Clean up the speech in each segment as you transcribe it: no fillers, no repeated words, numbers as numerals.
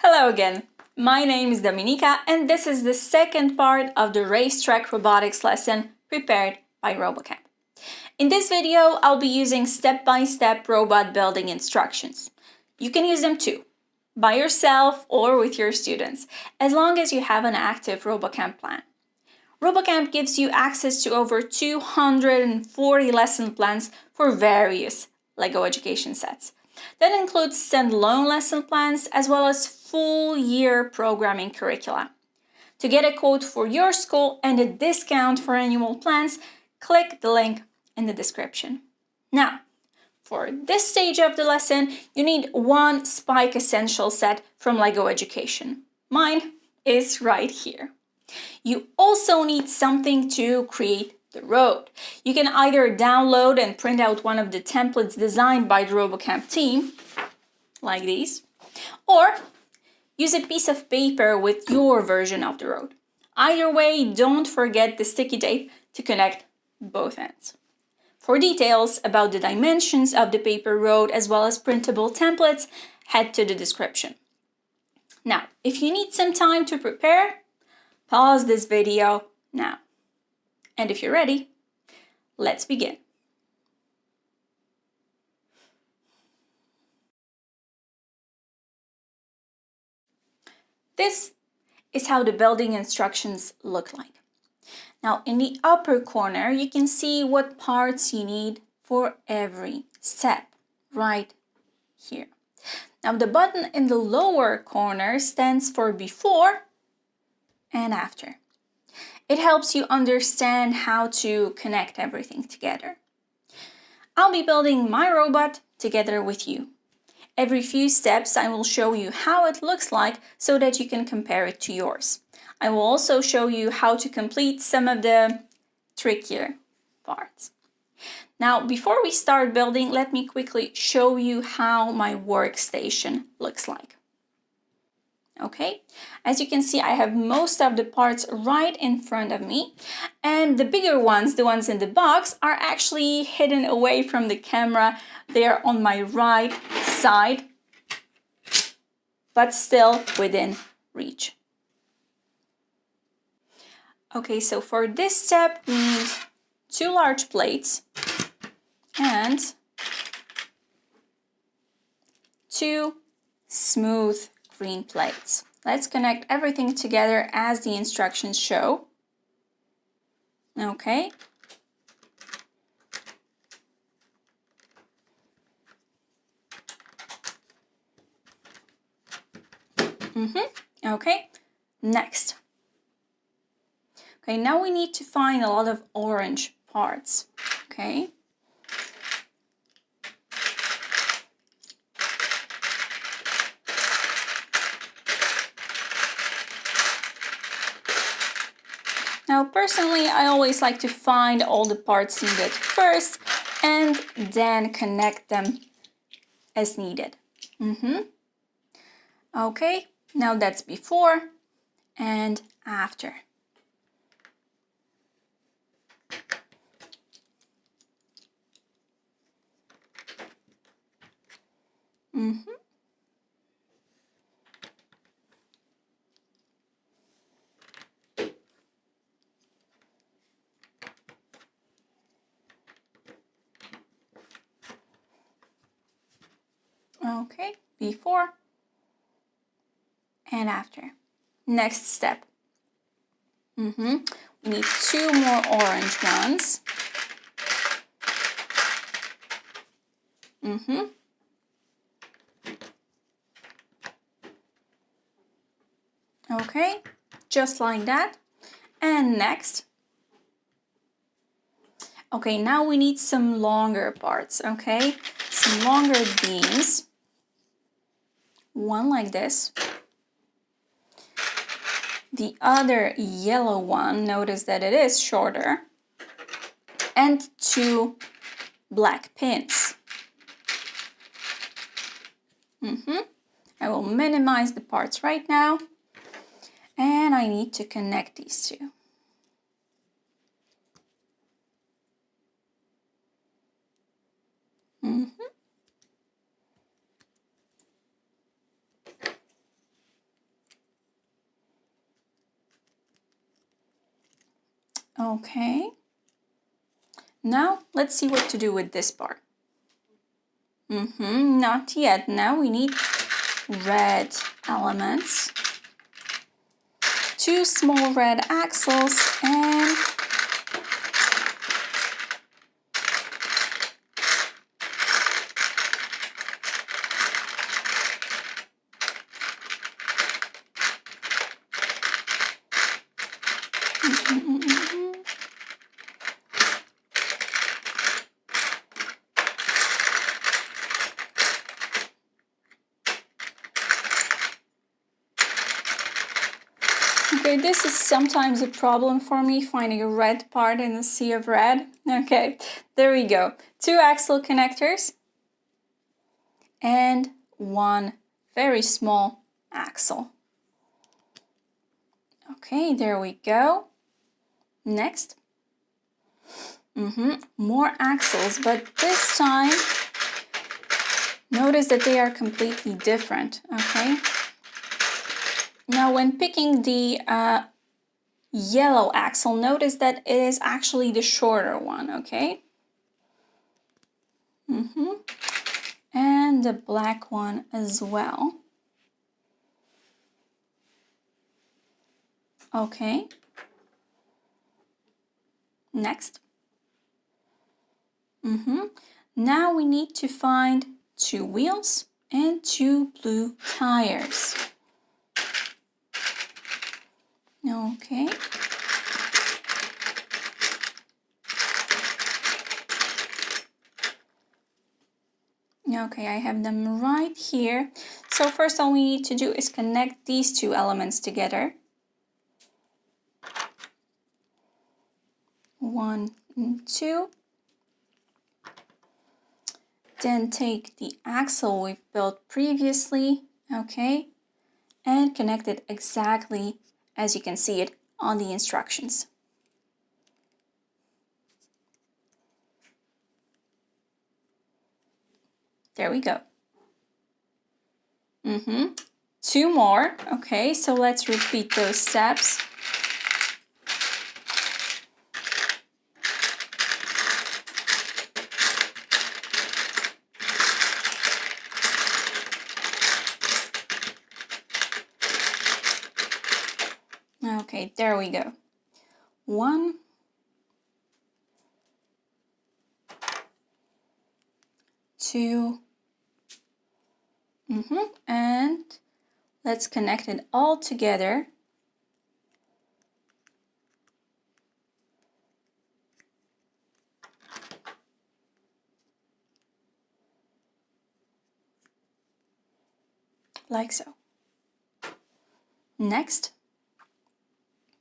Hello again. My name is Dominika and this is the second part of the racetrack robotics lesson prepared by RoboCamp. In this video, I'll be using step-by-step robot building instructions. You can use them too, by yourself or with your students, as long as you have an active RoboCamp plan. RoboCamp gives you access to over 240 lesson plans for various LEGO education sets. That includes standalone lesson plans as well as full-year programming curricula. To get a quote for your school and a discount for annual plans, click the link in the description. Now, for this stage of the lesson, you need one Spike Essential set from LEGO Education. Mine is right here. You also need something to create the road. You can either download and print out one of the templates designed by the RoboCamp team, like these, or use a piece of paper with your version of the road. Either way, don't forget the sticky tape to connect both ends. For details about the dimensions of the paper road as well as printable templates, head to the description. Now, if you need some time to prepare, pause this video now. And if you're ready, let's begin. This is how the building instructions look like. Now, in the upper corner, you can see what parts you need for every step, right here. Now, the button in the lower corner stands for before and after. It helps you understand how to connect everything together. I'll be building my robot together with you. Every few steps, I will show you how it looks like so that you can compare it to yours. I will also show you how to complete some of the trickier parts. Now, before we start building, let me quickly show you how my workstation looks like. Okay, as you can see, I have most of the parts right in front of me, and the bigger ones, the ones in the box, are actually hidden away from the camera. They are on my right side, but still within reach. Okay, so for this step, we need 2 large plates and 2 smooth green plates. Let's connect everything together as the instructions show. Okay. Okay, next. Okay, now we need to find a lot of orange parts. Okay. Now, personally, I always like to find all the parts needed first and then connect them as needed. Okay, now that's before and after. Okay, before and after. Next step. We need 2 more orange ones. Okay, just like that. And next. Okay, now we need some longer parts, okay? Some longer beams. One like this. The other yellow one, notice that it is shorter. And 2 black pins. I will minimize the parts right now. And I need to connect these 2. Okay. Now let's see what to do with this part. Not yet. Now we need red elements. 2 small red axles and okay, this is sometimes a problem for me, finding a red part in a sea of red. Okay, there we go. 2 axle connectors and 1 very small axle. Okay, there we go. Next. More axles, but this time notice that they are completely different, okay? Now when picking the yellow axle, notice that it is actually the shorter one, okay? And the black one as well. Okay. Next. Now we need to find 2 wheels and 2 blue tires. Okay. Okay, I have them right here. So first all we need to do is connect these 2 elements together. 1 and 2. Then take the axle we've built previously, okay, and connect it exactly as you can see it on the instructions. There we go. 2 more. Okay, so let's repeat those steps. Okay, there we go. 1, 2, and let's connect it all together. Like so. Next.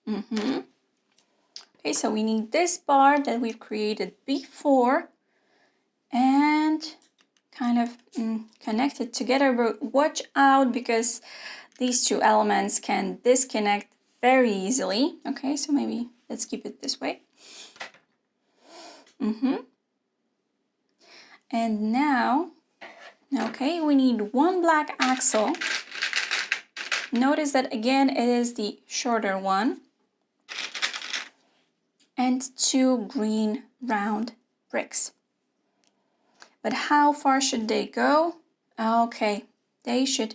Okay, so we need this part that we've created before and kind of connect it together, but watch out because these 2 elements can disconnect very easily. Okay, so maybe let's keep it this way. And now, okay, we need 1 black axle. Notice that again it is the shorter one. And 2 green round bricks. But how far should they go? Okay, they should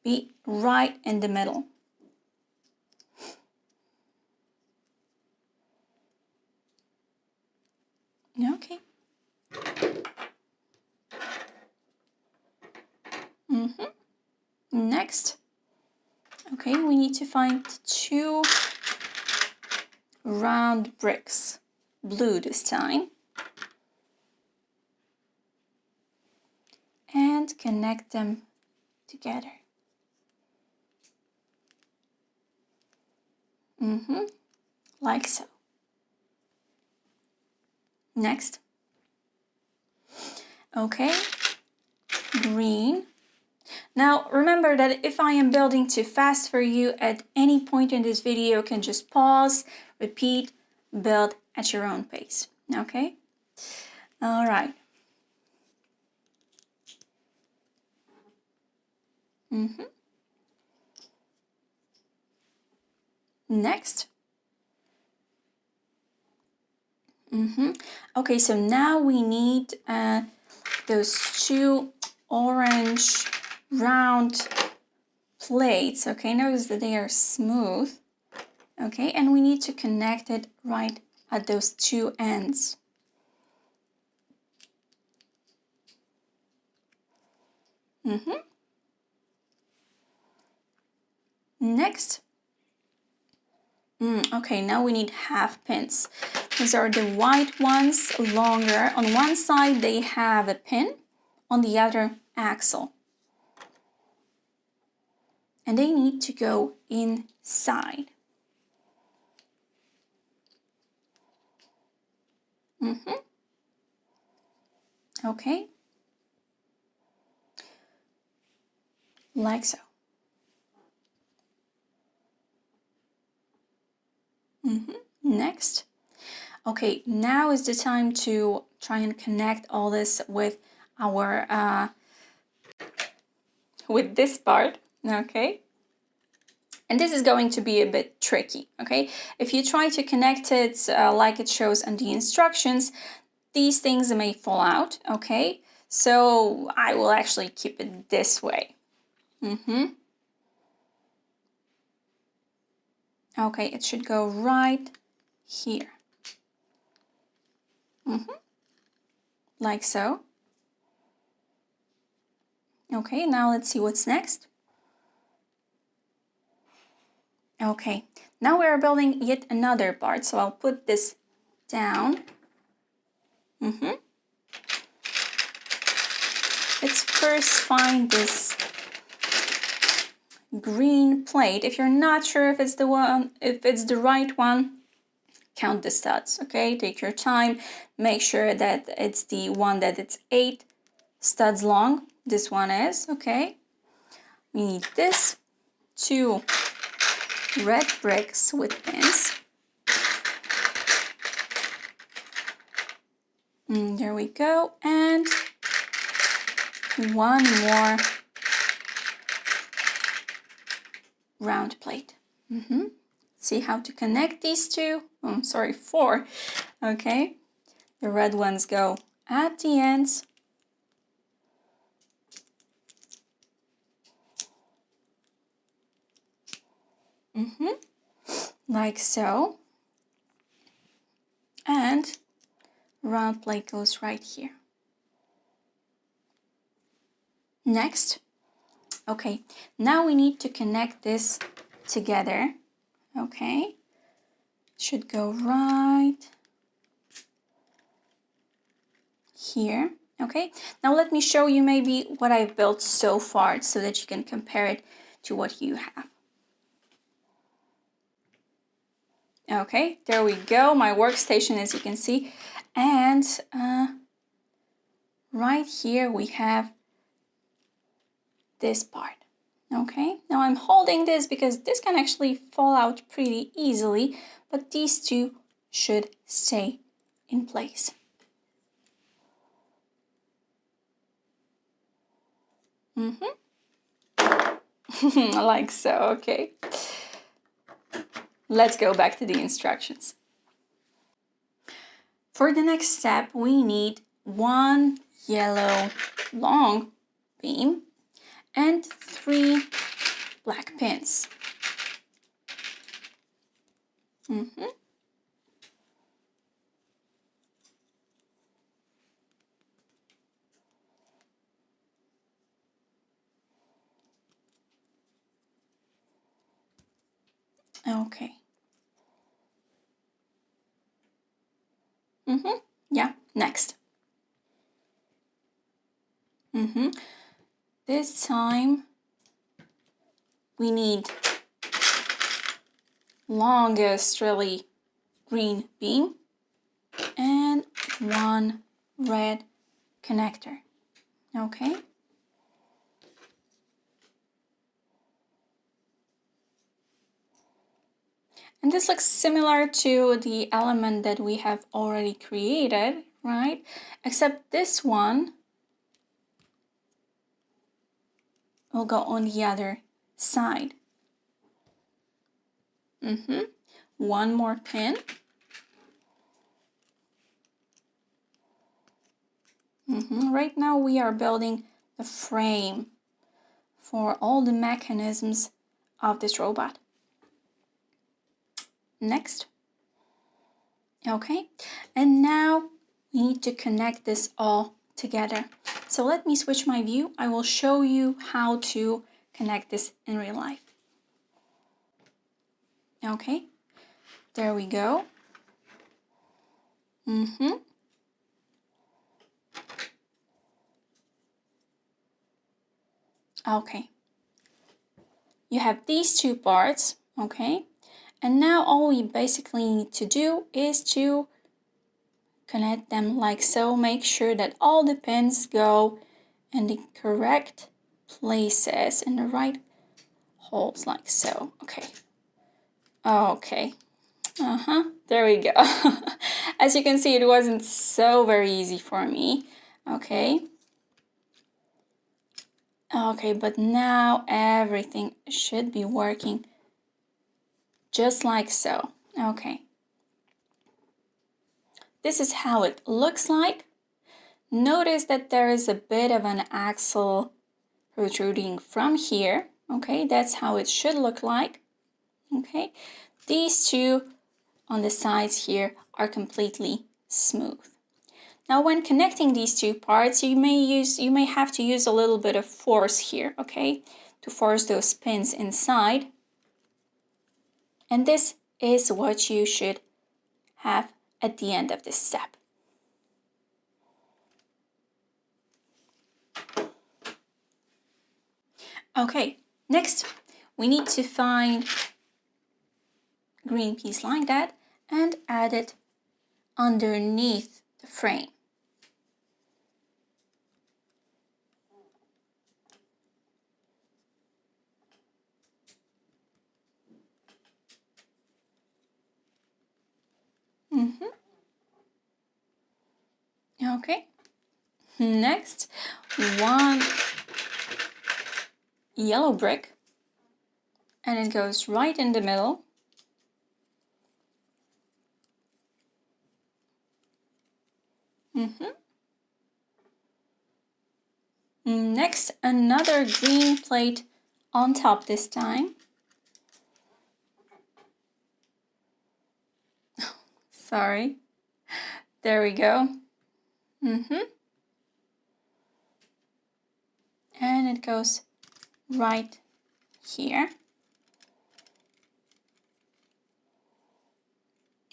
be right in the middle. Okay. Next. Okay, we need to find 2 round bricks, blue this time. And connect them together. Like so. Next. Okay, green. Now remember that if I am building too fast for you at any point in this video, you can just pause, repeat, build at your own pace. Okay? All right. Next. Okay, so now we need those two orange round plates. Okay, notice that they are smooth. Okay, and we need to connect it right at those two ends. Next. Okay, now we need half pins. These are the white ones, longer. On one side they have a pin, on the other axle. And they need to go inside. Okay. Like so. Next. Okay, now is the time to try and connect all this with our with this part. Okay. And this is going to be a bit tricky, okay? If you try to connect it like it shows on the instructions, these things may fall out, okay? So I will actually keep it this way. Okay, it should go right here. Like so. Okay, now let's see what's next. Okay, now we're building yet another part, so I'll put this down. Let's first find this green plate. If you're not sure if it's the one, if it's the right one, count the studs, okay? Take your time, make sure that it's the one that it's 8 studs long. This one is, okay? We need this, 2 red bricks with pins. There we go, and 1 more round plate. See how to connect these two? Oh, sorry, 4. Okay, the red ones go at the ends. Like so. And round plate goes right here. Next. Okay, now we need to connect this together. Okay, should go right here. Okay, now let me show you maybe what I've built so far so that you can compare it to what you have. Okay, there we go, my workstation, as you can see. And right here we have this part. Okay, now I'm holding this because this can actually fall out pretty easily, but these two should stay in place. Like so, okay. Let's go back to the instructions. For the next step, we need 1 yellow long beam and 3 black pins. Okay. Yeah, next. This time we need longest really green beam and 1 red connector. Okay. And this looks similar to the element that we have already created, right? Except this one will go on the other side. 1 more pin. Right now we are building the frame for all the mechanisms of this robot. Next. Okay, and now we need to connect this all together. So let me switch my view. I will show you how to connect this in real life. Okay, there we go. Okay, you have these two parts, okay? And now all we basically need to do is to connect them like so. Make sure that all the pins go in the correct places, in the right holes like so. Okay. Okay. There we go. As you can see, it wasn't so very easy for me. Okay. Okay, but now everything should be working just like so. Okay. This is how it looks like. Notice that there is a bit of an axle protruding from here. Okay, that's how it should look like. Okay, these two on the sides here are completely smooth. Now when connecting these two parts, you may have to use a little bit of force here, okay, to force those pins inside. And this is what you should have at the end of this step. Okay, next we need to find a green piece like that and add it underneath the frame. Okay, next one yellow brick, and it goes right in the middle. Next, another green plate on top this time. Sorry. There we go. And it goes right here.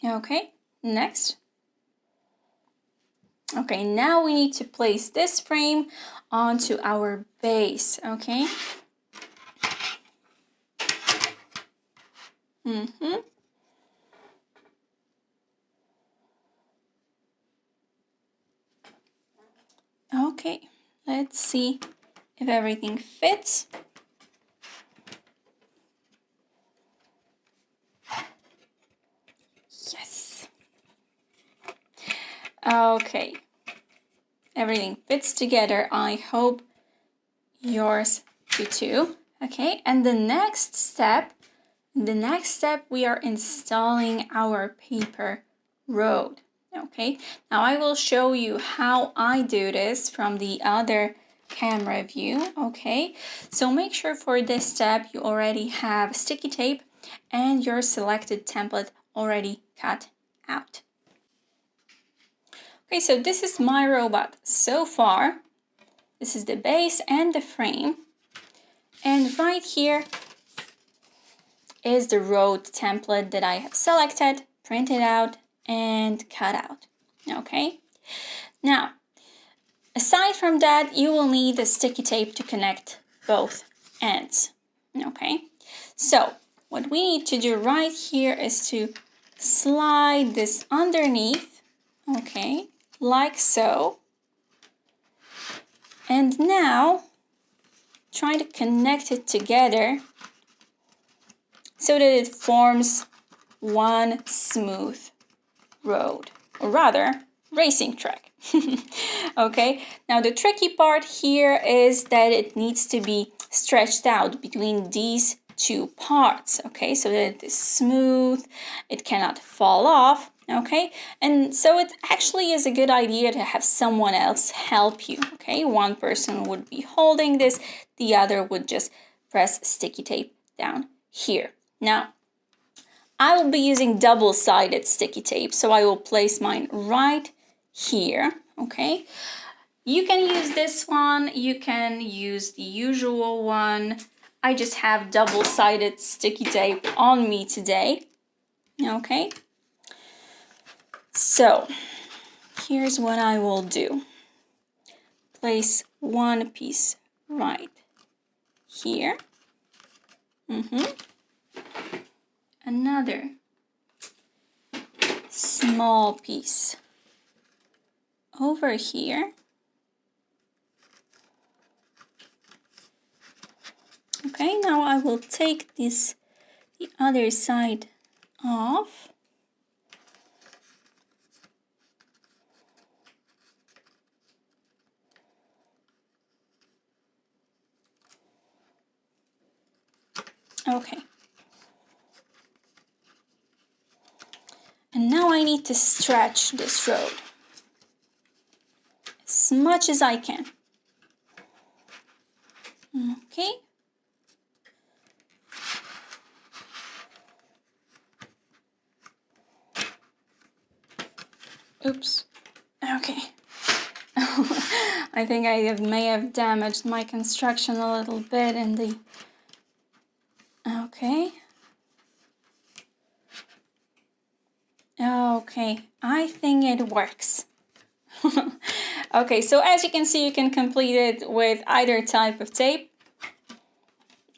Okay, next. Okay, now we need to place this frame onto our base, okay? Okay, let's see if everything fits. Yes. Okay, everything fits together. I hope yours do too. Okay, and the next step we are installing our paper road. Okay, now I will show you how I do this from the other camera view. Okay, so make sure for this step you already have sticky tape and your selected template already cut out. Okay, so this is my robot so far. This is the base and the frame. And right here is the road template that I have selected, printed out, and cut out. Okay, now aside from that, you will need the sticky tape to connect both ends. Okay, so what we need to do right here is to slide this underneath, okay, like so. And now try to connect it together so that it forms one smooth road, or rather racing track. Okay, now the tricky part here is that it needs to be stretched out between these two parts, okay, so that it is smooth, it cannot fall off, Okay, and so it actually is a good idea to have someone else help you. Okay, one person would be holding this, the other would just press sticky tape down here. Now, I will be using double-sided sticky tape, so I will place mine right here. Okay, you can use this one, you can use the usual one. I just have double-sided sticky tape on me today. Okay, so here's what I will do. Place one piece right here. Another small piece over here. Okay, now I will take the other side off. Okay. And now I need to stretch this road as much as I can. Okay. Oops. Okay. I think may have damaged my construction a little bit in the... Okay. Okay, I think it works. Okay, so as you can see, you can complete it with either type of tape.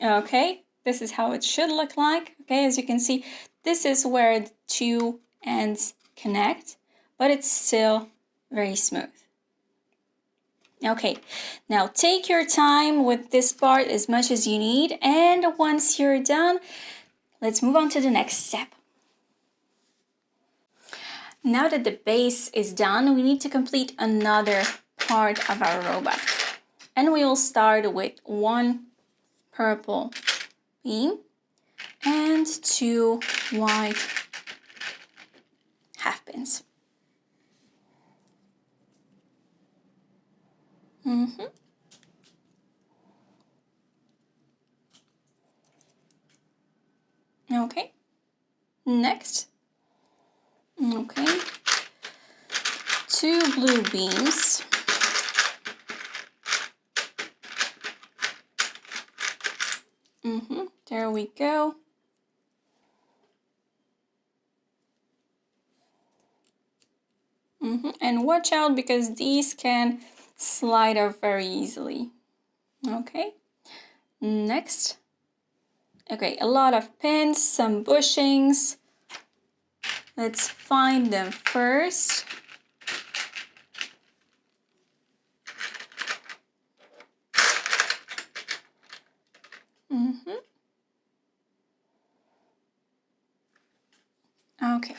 Okay, this is how it should look like. Okay, as you can see, this is where the two ends connect, but it's still very smooth. Okay, now take your time with this part as much as you need, and once you're done, let's move on to the next step. Now that the base is done, we need to complete another part of our robot. And we will start with one purple beam and two white half pins. Okay, next. Okay, two blue beams. There we go. And watch out because these can slide off very easily. Okay, next. Okay, a lot of pins, some bushings. Let's find them first. Okay.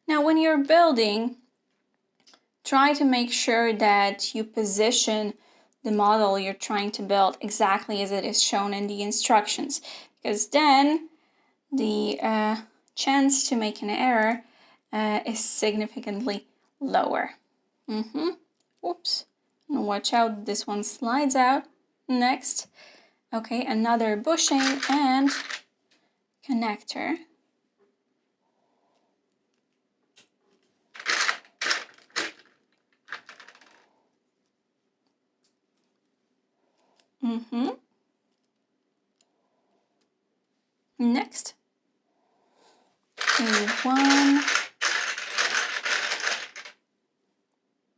Now, when you're building, try to make sure that you position the model you're trying to build exactly as it is shown in the instructions, because then the chance to make an error is significantly lower. Oops. And watch out, this one slides out. Next. Okay, another bushing and connector. Next, one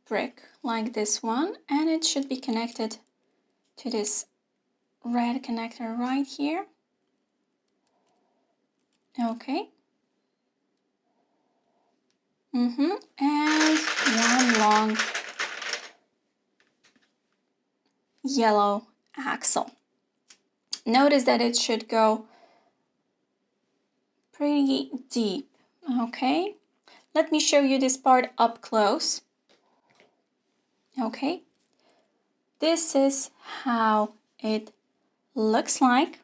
brick like this one, and it should be connected to this red connector right here. Okay. And one long yellow axle. Notice that it should go pretty deep, okay? Let me show you this part up close. Okay, this is how it looks like.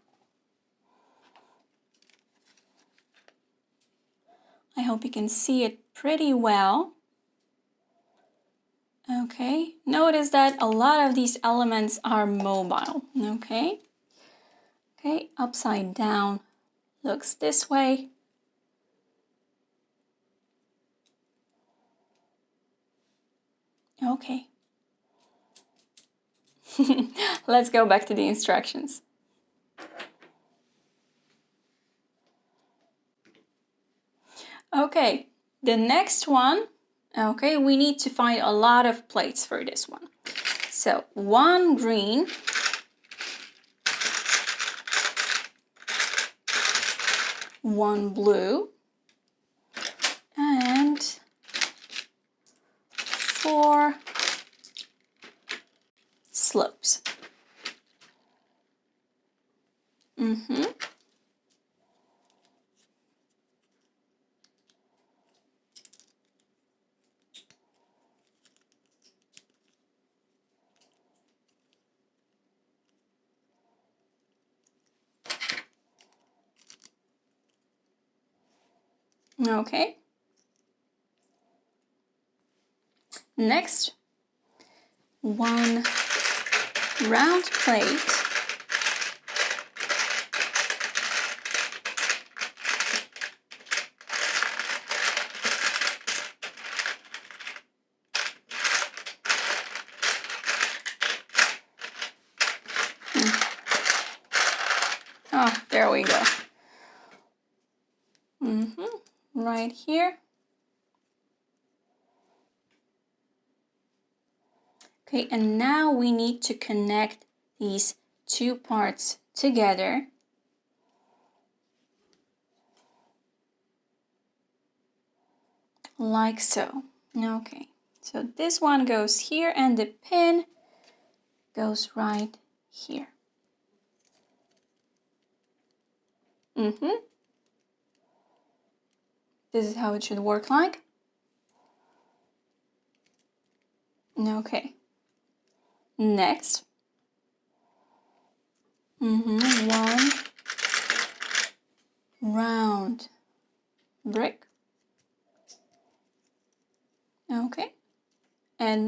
I hope you can see it pretty well. Okay, notice that a lot of these elements are mobile. Okay, upside down looks this way. Okay. Let's go back to the instructions. Okay, the next one, okay, we need to find a lot of plates for this one. So one green, one blue, and 4 slopes. Okay. Next, one round plate. Oh, there we go. Right here. Okay, and now we need to connect these two parts together. Like so. Okay, so this one goes here and the pin goes right here. This is how it should work like. Okay. Next. One round brick. Okay. And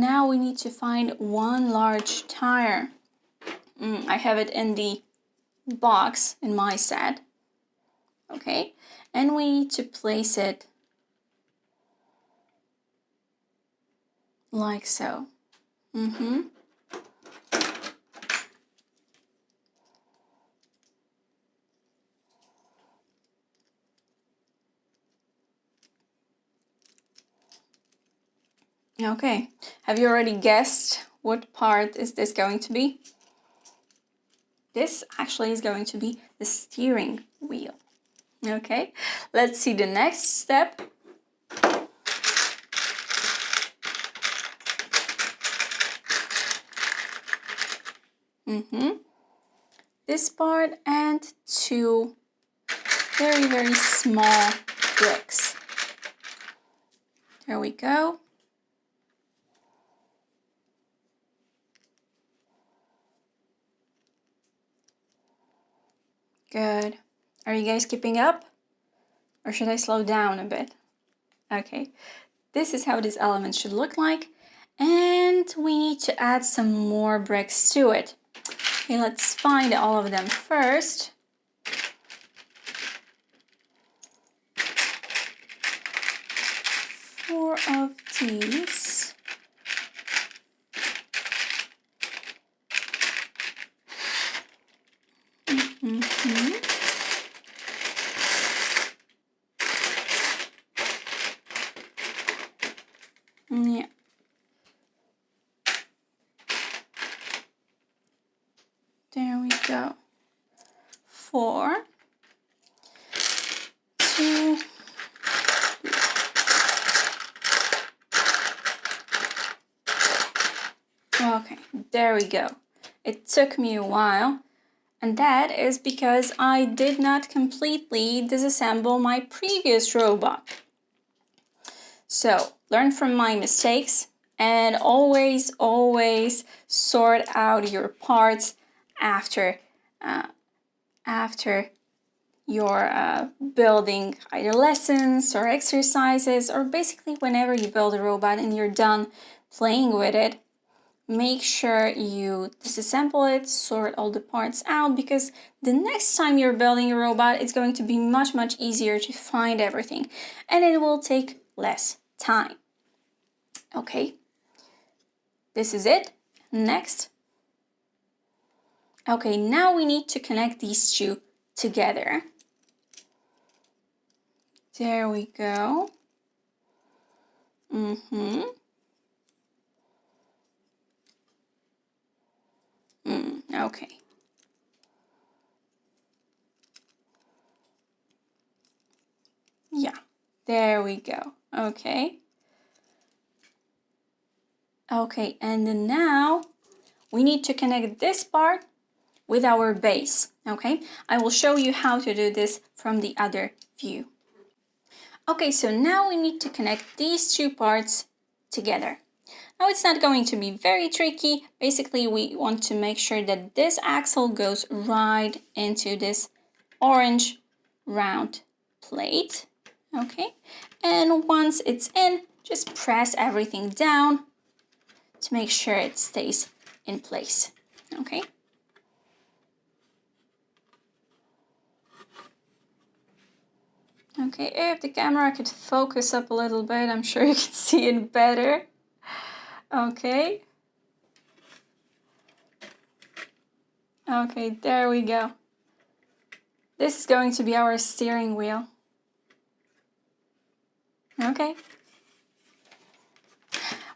now we need to find one large tire. I have it in the box in my set. Okay. And we need to place it like so. Okay, have you already guessed what part is this going to be? This actually is going to be the steering wheel. Okay, let's see the next step. This part and 2 very, very small bricks. There we go. Good. Are you guys keeping up? Or should I slow down a bit? Okay, this is how this element should look like. And we need to add some more bricks to it. Okay, let's find all of them first. Four of these. Yeah. There we go. 4, 2, okay, there we go. It took me a while. And that is because I did not completely disassemble my previous robot. So learn from my mistakes and always sort out your parts after you're building either lessons or exercises, or basically whenever you build a robot and you're done playing with it. Make sure you disassemble it, sort all the parts out, because the next time you're building a robot, it's going to be much easier to find everything, and it will take less time. Okay, this is it. Next. Okay, now we need to connect these two together. There we go. Okay. Yeah, there we go. Okay. Okay, and then now we need to connect this part with our base. Okay, I will show you how to do this from the other view. Okay, so now we need to connect these two parts together. Now it's not going to be very tricky. Basically, we want to make sure that this axle goes right into this orange round plate. Okay, and once it's in, just press everything down to make sure it stays in place. Okay. Okay, if the camera could focus up a little bit, I'm sure you can see it better. Okay. Okay, there we go. This is going to be our steering wheel. Okay.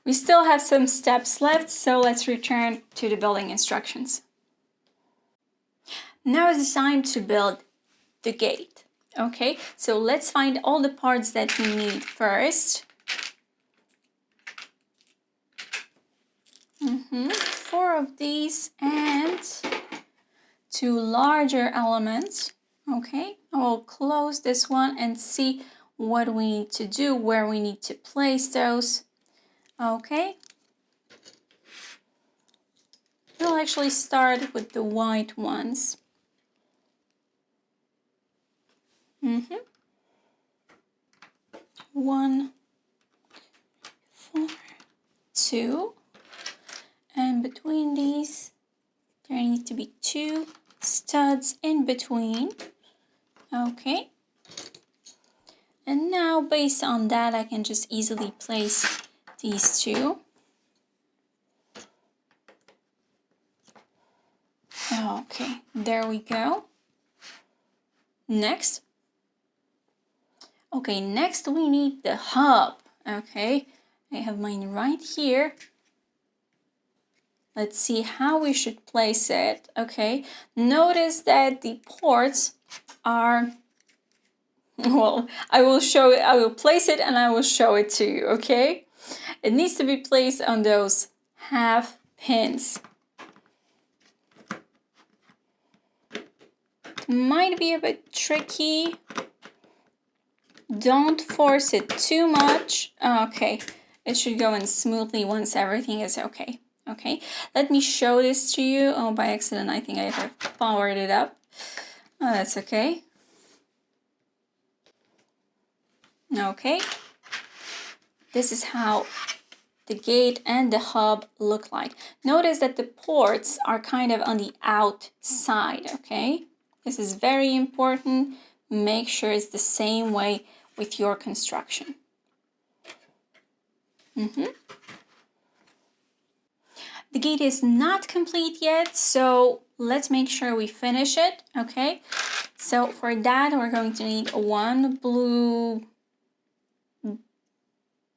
We still have some steps left, so let's return to the building instructions. Now is the time to build the gate. Okay, so let's find all the parts that we need first. 4 of these and 2 larger elements. Okay, I will close this one and see what we need to do, where we need to place those. Okay, we'll actually start with the white ones. 1, 4, 2, and between these there need to be 2 studs in between. Okay, and now based on that I can just easily place these 2. Okay, there we go. Next. Okay, next we need the hub. Okay, I have mine right here. Let's see how we should place it. Okay, notice that the ports are, well, I will place it and I will show it to you, okay? It needs to be placed on those half pins. Might be a bit tricky. Don't force it too much. Okay, it should go in smoothly once everything is okay. Okay, let me show this to you. Oh, by accident, I think I have powered it up. Oh, that's okay. Okay, this is how the gate and the hub look like. Notice that the ports are kind of on the outside, okay? This is very important. Make sure it's the same way with your construction. The gate is not complete yet, so let's make sure we finish it, okay? So for that, we're going to need 1 blue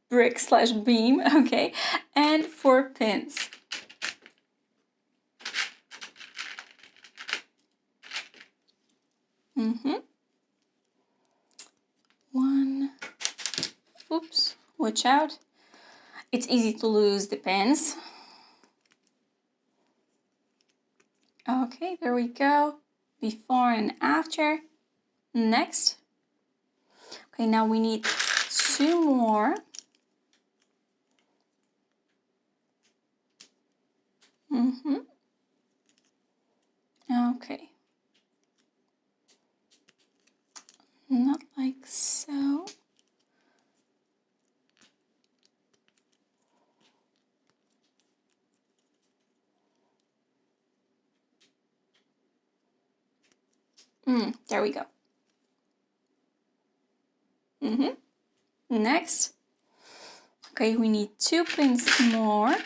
brick / beam, okay? And 4 pins. One. Oops, watch out. It's easy to lose the pins. Okay, There we go. Before and after. Next. Okay, now we need 2 more. Okay. Not like so. There we go. Next. Okay, we need 2 pins more.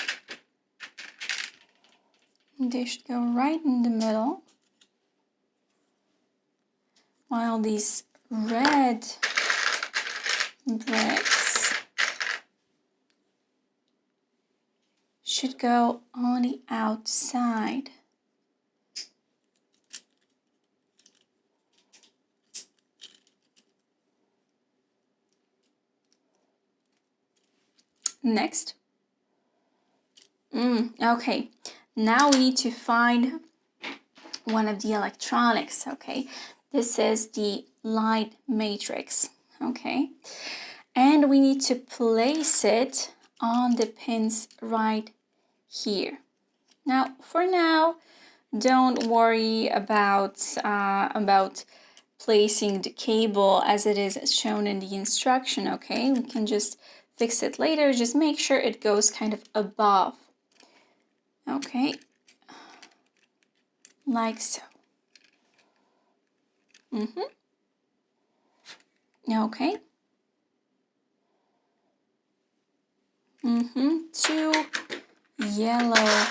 They should go right in the middle. While these red bricks should go on the outside. Next. Okay, now we need to find one of the electronics, okay? This is the light matrix, okay? And we need to place it on the pins right here. Now, for now, don't worry about placing the cable as it is shown in the instruction, okay? We can just fix it later. Just make sure it goes kind of above. Okay, like so. Okay. 2 yellow.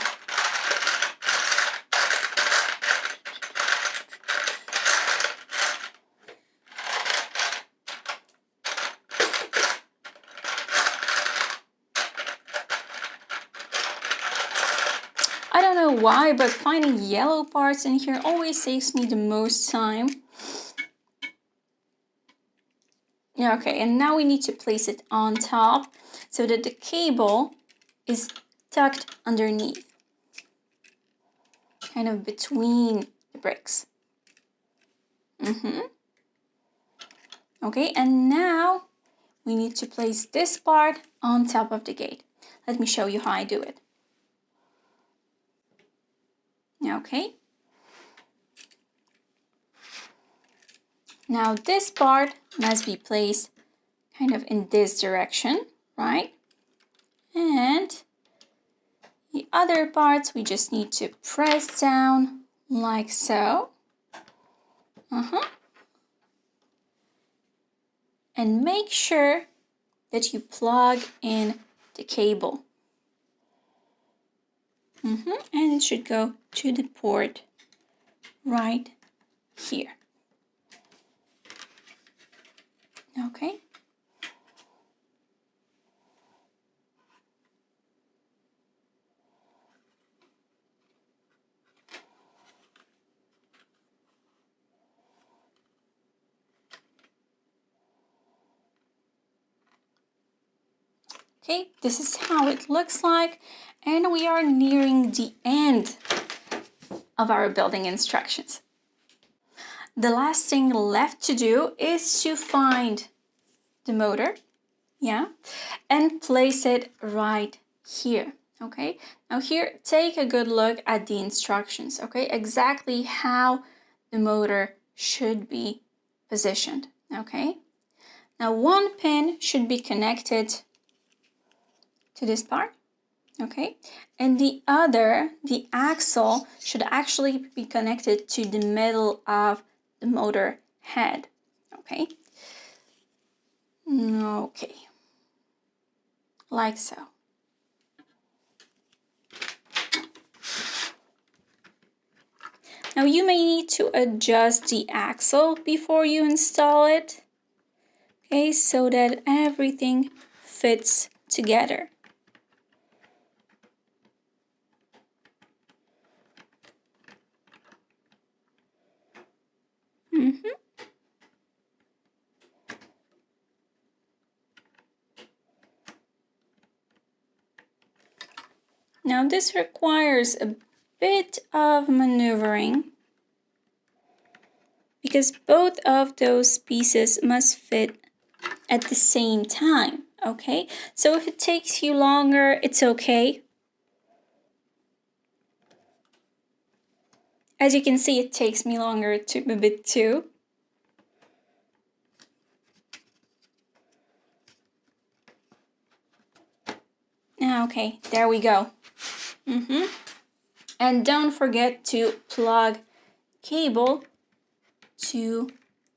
I don't know why, but finding yellow parts in here always takes me the most time. Okay, and now we need to place it on top so that the cable is tucked underneath, kind of between the bricks. Okay, and now we need to place this part on top of the gate. Let me show you how I do it. Okay. Now this part must be placed kind of in this direction, right? And the other parts we just need to press down like so. And make sure that you plug in the cable. And it should go to the port right here. Okay. Okay, this is how it looks like, and we are nearing the end of our building instructions. The last thing left to do is to find the motor, and place it right here, okay? Now here, take a good look at the instructions, okay? Exactly how the motor should be positioned, okay? Now 1 pin should be connected to this part, okay? And the other, the axle, should actually be connected to the middle of the motor head, okay? Okay, like so. Now you may need to adjust the axle before you install it, okay, so that everything fits together. Now this requires a bit of maneuvering, because both of those pieces must fit at the same time, okay? So if it takes you longer, it's okay. As you can see, it takes me longer a bit too. Okay, there we go. And don't forget to plug cable to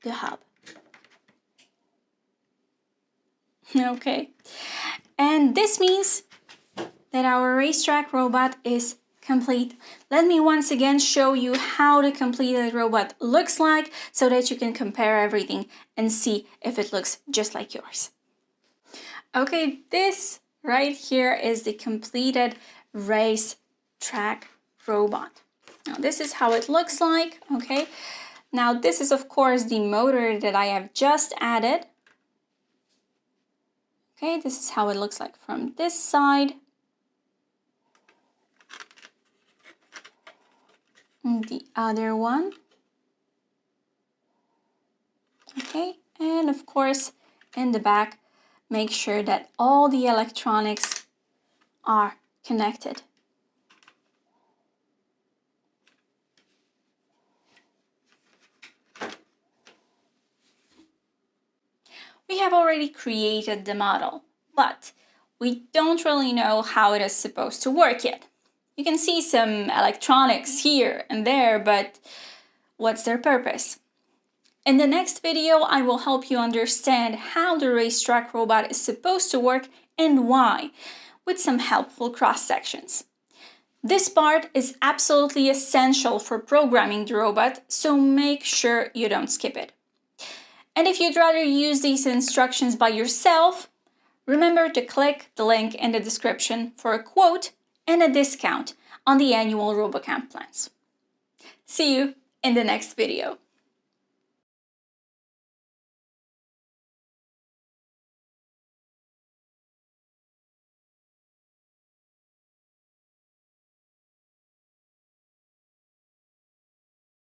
the hub. Okay, and this means that our racetrack robot is complete. Let me once again show you how the completed robot looks like so that you can compare everything and see if it looks just like yours. Okay, this right here is the completed racetrack robot. Now this is how it looks like, okay? Now this is of course the motor that I have just added. Okay, this is how it looks like from this side. And the other one. Okay, and of course in the back, make sure that all the electronics are connected. We have already created the model, but we don't really know how it is supposed to work yet. You can see some electronics here and there, but what's their purpose? In the next video, I will help you understand how the racetrack robot is supposed to work and why, with some helpful cross-sections. This part is absolutely essential for programming the robot, so make sure you don't skip it. And if you'd rather use these instructions by yourself, remember to click the link in the description for a quote and a discount on the annual RoboCamp plans. See you in the next video.